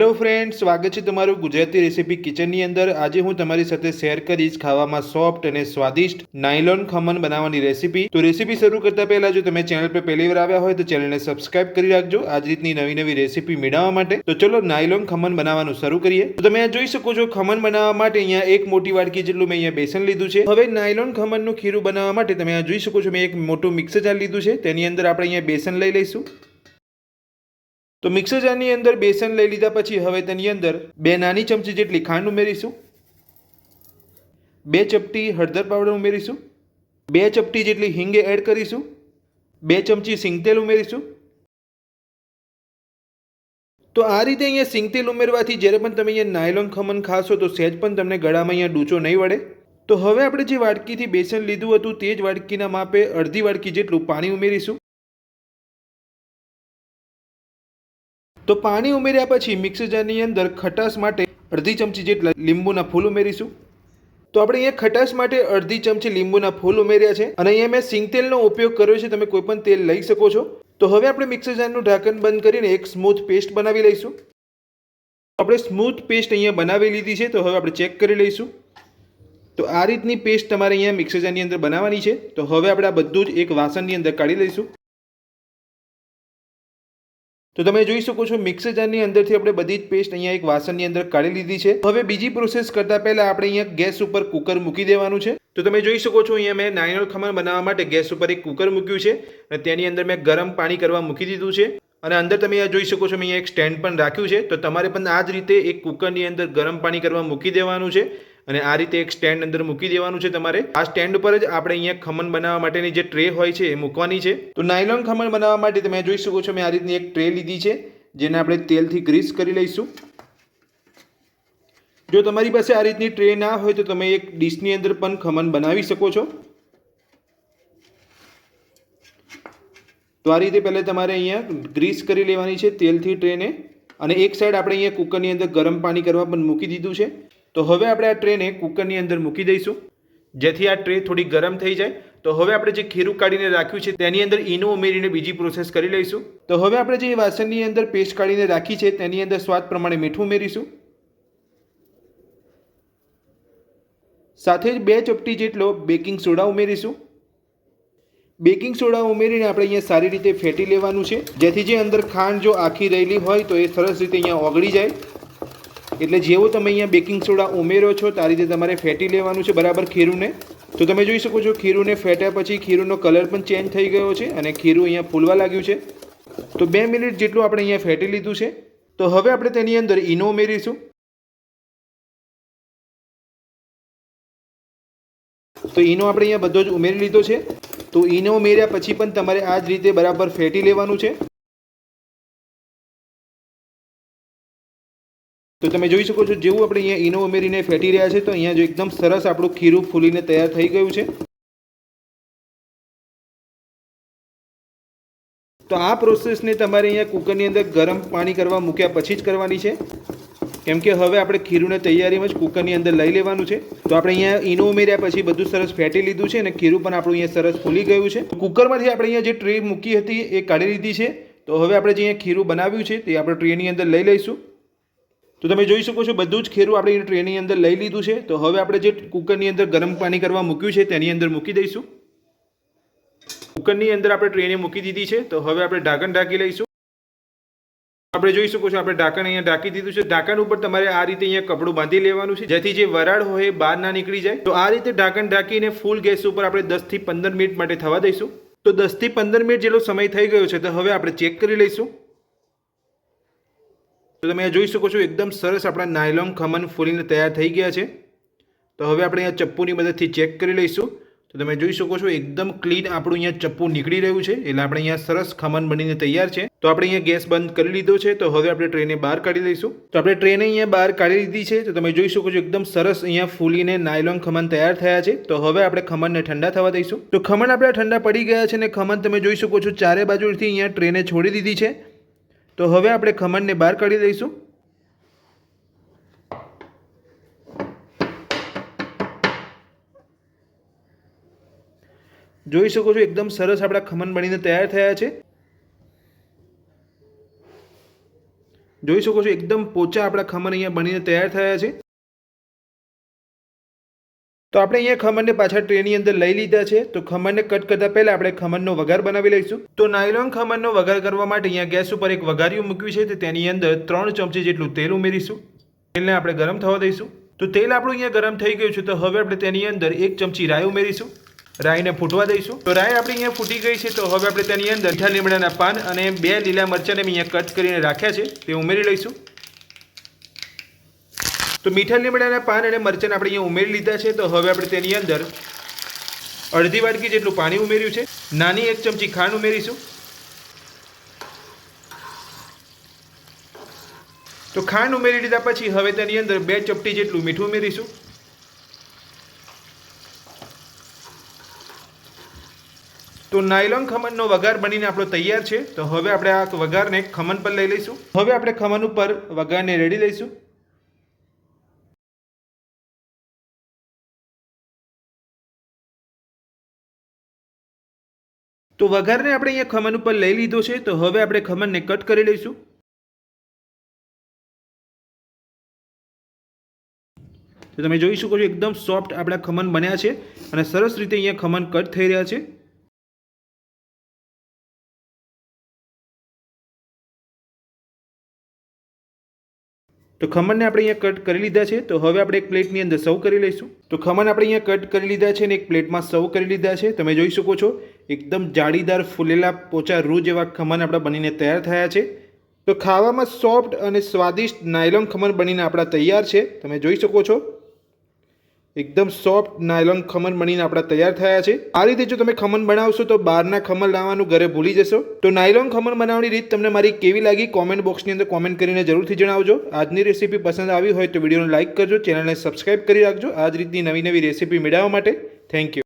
Hello friend, સ્વાગત છે તમારું ગુજરાતી રેસીપી કિચનની અંદર। આજે હું તમારી સાથે શેર કરીશ ખાવામાં સોફ્ટ અને સ્વાદિષ્ટ નાયલોન ખમણ બનાવવાની રેસીપી। તો રેસીપી શરૂ કરતા પહેલા જો તમે ચેનલ પર પહેલી વાર આવ્યા હોય તો ચેનલને સબસ્ક્રાઇબ કરી રાખજો આ જ રીતની નવી રેસીપી મેળવવા માટે। તો ચલો નાયલોન ખમણ બનાવવાનું શરૂ કરીએ। તો તમે આ જોઈ શકો છો ખમણ બનાવવા માટે અહીંયા એક મોટી વાડકી જેટલું મેં અહીંયા બેસન લીધું છે। હવે નાયલોન ખમણનું ખીરું બનાવવા માટે તમે આ જોઈ શકો છો મેં એક મોટું મિક્સર જાર લીધું છે। તેની અંદર આપણે અહીંયા બેસન લઈ લઈશું। તો મિક્સર જારની અંદર બેસન લઈ લીધા પછી હવે તેની અંદર 2 નાની ચમચી જેટલી ખાંડ ઉમેરીશું, 2 ચપટી હળદર પાવડર ઉમેરીશું, 2 ચપટી જેટલી હિંગ એડ કરીશું, 2 ચમચી સિંગતેલ ઉમેરીશું। તો આ રીતે અહીંયા સિંગતેલ ઉમેરવાથી જ્યારે પણ તમે અહીંયા નાયલોન ખમણ ખાશો તો સહેજ પણ તમને ગળામાં અહીંયા ડૂચો નહીં વળે। તો હવે આપણે જે વાડકીથી બેસન લીધું હતું તે જ વાડકીના માપે અડધી વાડકી જેટલું પાણી ઉમેરીશું। તો પાણી ઉમેર્યા પછી મિક્સર જારની અંદર ખટાશ માટે અડધી ચમચી જેટલા લીંબુના ફૂલ ઉમેરીશું। તો આપણે અહીંયા ખટાશ માટે અડધી ચમચી લીંબુના ફૂલ ઉમેર્યા છે અને અહીંયા મેં સિંગતેલનો ઉપયોગ કર્યો છે, તમે કોઈ પણ તેલ લઈ શકો છો। તો હવે આપણે મિક્સર જારનું ઢાંકણ બંધ કરીને એક સ્મૂથ પેસ્ટ બનાવી લઈશું। આપણે સ્મૂથ પેસ્ટ અહીંયા બનાવી લીધી છે। તો હવે આપણે ચેક કરી લઈશું। તો આ રીતની પેસ્ટ તમારે અહીંયા મિક્સર જારની અંદર બનાવવાની છે। તો હવે આપણે આ બધું જ એક વાસણની અંદર કાઢી લઈશું। તો તમે જોઈ શકો છો મિક્સર જારની અંદરથી આપણે બધી જ પેસ્ટ અહીંયા એક વાસણની અંદર કાઢી લીધી છે। હવે બીજી પ્રોસેસ કરતા પહેલા આપણે અહીંયા ગેસ ઉપર કુકર મૂકી દેવાનું છે। તો તમે જોઈ શકો છો અહીંયા મેં નાયલોન ખમણ બનાવવા માટે ગેસ ઉપર એક કુકર મૂક્યું છે અને તેની અંદર મેં ગરમ પાણી કરવા મૂકી દીધું છે અને અંદર તમે અહીંયા જોઈ શકો છો મેં અહીંયા એક સ્ટેન્ડ પણ રાખ્યું છે। તો તમારે પણ આ જ રીતે એક કુકરની અંદર ગરમ પાણી કરવા મૂકી દેવાનું છે અને આ રીતે એક સ્ટેન્ડ અંદર મૂકી દેવાનું છે તમારે। આ સ્ટેન્ડ ઉપર જ આપણે અહીંયા ખમણ બનાવવા માટેની જે ટ્રે હોય છે એ મૂકવાની છે। તો નાયલોન ખમણ બનાવવા માટે તમે જોઈ શકો છો મેં આ રીતની એક ટ્રે લીધી છે જેને આપણે તેલથી ગ્રીસ કરી લઈશું। જો તમારી પાસે આ રીતની ટ્રે ના હોય તો તમે એક ડીશની અંદર પણ ખમણ બનાવી શકો છો। તો આ રીતે પહેલાં તમારે અહીંયા ગ્રીસ કરી લેવાની છે તેલથી ટ્રેને અને એક સાઈડ આપણે અહીંયા કુકરની અંદર ગરમ પાણી કરવા પણ મૂકી દીધું છે। તો હવે આપણે આ ટ્રેને કુકરની અંદર મૂકી દઈશું જેથી આ ટ્રે થોડી ગરમ થઈ જાય। તો હવે આપણે જે ખીરું કાઢીને રાખ્યું છે તેની અંદર ઈનો ઉમેરીને બીજી પ્રોસેસ કરી લઈશું। તો હવે આપણે જે વાસણની અંદર પેસ્ટ કાઢીને રાખી છે તેની અંદર સ્વાદ પ્રમાણે મીઠું ઉમેરીશું, સાથે જ 2 ચપટી જેટલો બેકિંગ સોડા ઉમેરીશું। બેકિંગ સોડા ઉમેરીને આપણે અહીંયા સારી રીતે ફેટી લેવાનું છે જેથી જે અંદર ખાંડ જો આખી રહેલી હોય તો એ સરસ રીતે અહીંયા ઓગળી જાય। એટલે જેવો તમે અહીંયા બેકિંગ સોડા ઉમેરો છો તે રીતે તમારે ફેટી લેવાનું છે બરાબર ખીરુંને। તો તમે જોઈ શકો છો ખીરુંને ફેટ્યા પછી ખીરુંનો કલર પણ ચેન્જ થઈ ગયો છે અને ખીરું અહીંયા ફૂલવા લાગ્યું છે। તો 2 મિનિટ જેટલું આપણે અહીંયા ફેટી લીધું છે। તો હવે આપણે તેની અંદર ઈનો ઉમેરીશું। તો ઈનો આપણે અહીંયા બધો જ ઉમેરી લીધો છે। તો ઈનો ઉમેર્યા પછી પણ તમારે આ જ રીતે બરાબર ફેટી લેવાનું છે। તો તમે જોઈ શકો છો જેવું આપણે અહીંયા ઈનો ઉમેરીને ફેટી રહ્યા છે તો અહીંયા જો એકદમ સરસ આપણું ખીરું ફૂલીને તૈયાર થઈ ગયું છે। તો આ પ્રોસેસને તમારે અહીંયા કુકરની અંદર ગરમ પાણી કરવા મૂક્યા પછી જ કરવાની છે કેમ કે હવે આપણે ખીરુંને તૈયારીમાં જ કુકરની અંદર લઈ લેવાનું છે। તો આપણે અહીંયા ઈનો ઉમેર્યા પછી બધું સરસ ફેટી લીધું છે અને ખીરું પણ આપણું અહીંયા સરસ ફૂલી ગયું છે। કુકરમાંથી આપણે અહીંયા જે ટ્રે મૂકી હતી એ કાઢી લીધી છે। તો હવે આપણે જે અહીંયા ખીરું બનાવ્યું છે તે આપણે ટ્રેની અંદર લઈ લઈશું। તો તમે જોઈ શકો છો બધું જ ખીરું આપણે ટ્રેની અંદર લઈ લીધું છે। તો હવે આપણે જે કુકરની અંદર ગરમ પાણી કરવા મૂક્યું છે તેની અંદર મૂકી દઈશું। કુકરની અંદર આપણે ટ્રેને મૂકી દીધી છે। તો હવે આપણે ઢાંકણ ઢાંકી લઈશું। આપણે જોઈ શકો છો આપણે ઢાંકણ અહીંયા ઢાંકી દીધું છે। ઢાંકણ ઉપર તમારે આ રીતે અહીંયા કપડું બાંધી લેવાનું છે જેથી જે વરાળ હોય એ બહાર ના નીકળી જાય। તો આ રીતે ઢાંકણ ઢાંકીને ફૂલ ગેસ ઉપર આપણે 10 થી 15 મિનિટ માટે થવા દઈશું। તો 10 થી 15 મિનિટ જેટલો સમય થઈ ગયો છે। તો હવે આપણે ચેક કરી લઈશું। તો તમે જોઈ શકો છો એકદમ સરસ આપણા નાયલોન ખમણ ફૂલીને તૈયાર થઈ ગયા છે। તો હવે આપણે અહીંયા ચપ્પુની મદદથી ચેક કરી લઈશું। તો તમે જોઈ શકો છો એકદમ ક્લીન આપણું અહીંયા ચપ્પુ નીકળી રહ્યું છે એટલે આપણે અહીંયા સરસ ખમણ બનીને તૈયાર છે। તો આપણે અહીંયા ગેસ બંધ કરી લીધો છે। તો હવે આપણે ટ્રેને બહાર કાઢી લઈશું। તો આપણે ટ્રેને અહીંયા બહાર કાઢી લીધી છે। તો તમે જોઈ શકો છો એકદમ સરસ અહીંયા ફૂલીને નાયલોન ખમણ તૈયાર થયા છે। તો હવે આપણે ખમણને ઠંડા થવા દઈશું। તો ખમણ આપણે ઠંડા પડી ગયા છે અને ખમણ તમે જોઈ શકો છો ચારે બાજુથી અહીંયા ટ્રેને છોડી દીધી છે। તો હવે આપણે ખમણને બહાર કાઢી દઈશું। જોઈ શકો છો એકદમ સરસ આપણા ખમણ બનીને તૈયાર થયા છે। જોઈ શકો છો એકદમ પોચા આપણા ખમણ અહીંયા બનીને તૈયાર થયા છે. તો આપણે અહીંયા ખમણને પાછા ટ્રેની અંદર લઈ લીધા છે. તો ખમણને કટ કરતા પહેલા આપણે ખમણનો વઘાર બનાવી લઈશું. તો નાયલોન ખમણનો વઘાર કરવા માટે અહીંયા ગેસ ઉપર એક વઘારિયું મૂક્યું છે. તો તેની અંદર 3 ચમચી જેટલું તેલ ઉમેરીશું. તેલને આપણે ગરમ થવા દઈશું. તો તેલ આપણું અહીંયા ગરમ થઈ ગયું છે. તો હવે આપણે તેની અંદર 1 ચમચી રાઈ ઉમેરીશું. રાઈને ફૂટવા દઈશું. તો રાઈ આપણી અહીંયા ફૂટી ગઈ છે. તો હવે આપણે તેની અંદર મીઠા લીમડાના પાન અને 2 લીલા મરચાંને અહીંયા કટ કરીને રાખ્યા છે તે ઉમેરી લઈશું. તો મીઠા લીમડાના પાન અને મરચાં આપણે અહીંયા ઉમેરી લીધા છે. તો હવે આપણે તેની અંદર અડધી વાટકી જેટલું પાણી ઉમેર્યું છે. નાની 1 ચમચી ખાંડ ઉમેરીશું. તો ખાંડ ઉમેરી લીધા પછી હવે તેની અંદર 2 ચપટી જેટલું મીઠું ઉમેરીશું. તો નાયલોન ખમણનો વઘાર બનીને આપણો તૈયાર છે. તો હવે આપણે આ વઘારને ખમણ પર લઈ લઈશું. હવે આપણે ખમણ ઉપર વઘારને રેડી લઈશું. તો વઘારને આપણે અહીંયા ખમણ ઉપર લઈ લીધો છે. તો હવે આપણે ખમણને કટ કરી લઈશું. તો તમે જોઈ શકો છો એકદમ સોફ્ટ આપણા ખમણ બન્યા છે અને સરસ રીતે અહીંયા ખમણ કટ થઈ રહ્યા છે. તો ખમણને આપણે અહીંયા કટ કરી લીધા છે. તો હવે આપણે એક પ્લેટની અંદર સર્વ કરી લઈશું. તો ખમણ આપણે અહીંયા કટ કરી લીધા છે અને એક પ્લેટમાં સર્વ કરી લીધા છે. તમે જોઈ શકો છો એકદમ જાળીદાર ફૂલેલા પોચા રૂ જેવા ખમણ આપણા બનીને તૈયાર થયા છે. તો ખાવામાં સોફ્ટ અને સ્વાદિષ્ટ નાયલોન ખમણ બનીને આપણા તૈયાર છે. તમે જોઈ શકો છો એકદમ સોફ્ટ નાયલોન ખમણ બનીને આપણા તૈયાર થયા છે. આ રીતે જો તમે ખમણ બનાવશો તો બહારના ખમણ લાવવાનું ઘરે ભૂલી જશો. તો નાયલોન ખમણ બનાવવાની રીત તમને મારી કેવી લાગી કોમેન્ટ બોક્સની અંદર કોમેન્ટ કરીને જરૂરથી જણાવજો. આજની રેસીપી પસંદ આવી હોય તો વિડીયોને લાઇક કરજો, ચેનલને સબસ્ક્રાઇબ કરી રાખજો આ જ રીતની નવી રેસીપી મેળવવા માટે. Thank you.